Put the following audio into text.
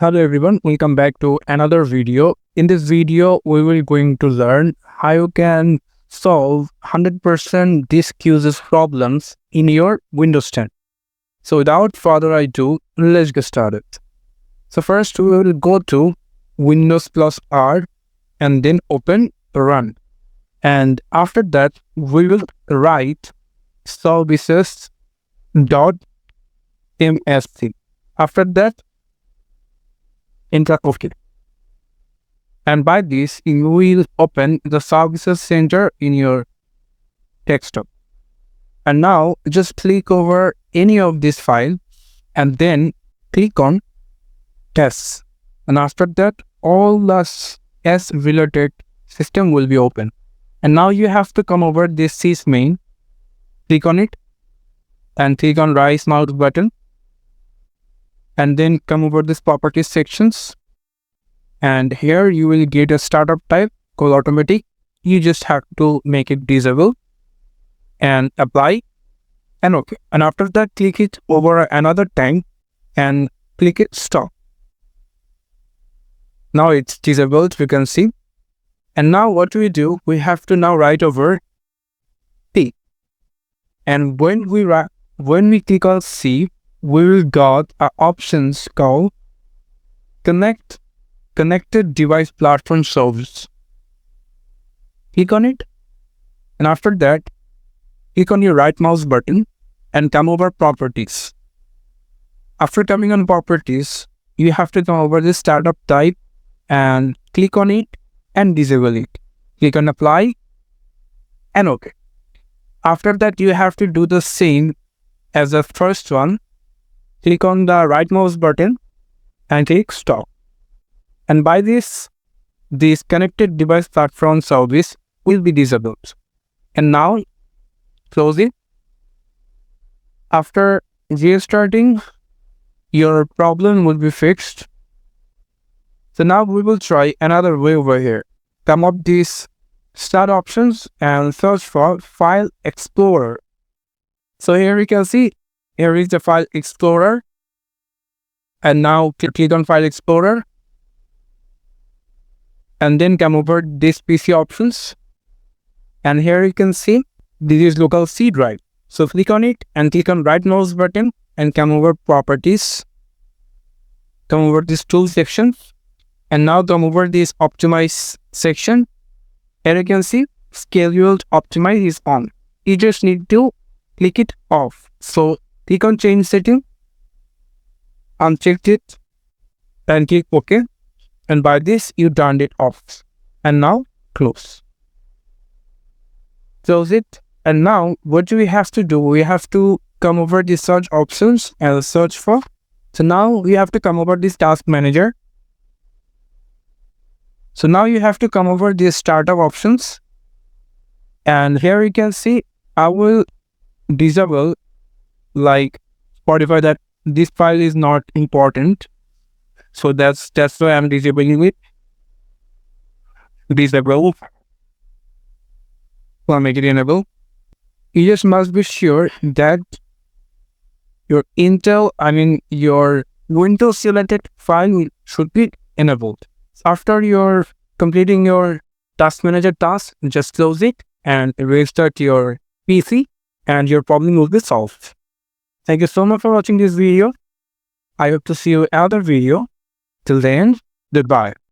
Hello everyone, welcome back to another video. In this video, we will going to learn how you can solve 100% disk usage problems in your Windows 10. So without further ado, let's get started. So first we will go to Windows plus R and then open Run. And after that, we will write services.msc. After that, enter OK. And by this, you will open the Services Center in your desktop. And now just click over any of this file and then click on Tests. And after that, all the S related system will be open. And now you have to come over this SysMain, click on it and click on right mouse button. And then come over this properties sections. And here you will get a startup type called automatic. You just have to make it disable and apply and OK. And after that, click it over another time and click it stop. Now it's disabled, you can see. And now what we do, we have to now write over T. And when we click on C, we will got options called Connected Device Platform Service. Click on it, and after that, click on your right mouse button and come over Properties. After coming on Properties, you have to come over this startup type and click on it and disable it. Click on Apply and OK. After that, you have to do the same as the first one. Click on the right mouse button and click Stop. And by this Connected Device Platform Service will be disabled. And now close it. After restarting, your problem will be fixed. So now we will try another way over here. Come up these Start options and search for File Explorer. So here you can see, here is the File Explorer. And now click on File Explorer. And then come over this PC options. And here you can see, this is local C drive. So click on it and click on right mouse button and come over Properties. Come over this Tool section. And now come over this Optimize section. Here you can see, Scheduled Optimize is on. You just need to click it off. So click on Change Setting, uncheck it, and click OK. And by this, you turned it off. And now close. Close it. And now what do we have to do? We have to come over the search options and search for. So now we have to come over this Task Manager. So now you have to come over this startup options. And here you can see, I will disable like Spotify that this file is not important. So that's why I'm disabling it. Disable. I'll make it enable. You just must be sure that your your Windows selected file should be enabled. After you're completing your Task Manager task, just close it and restart your PC and your problem will be solved. Thank you so much for watching this video. I hope to see you in another video. Till then, goodbye.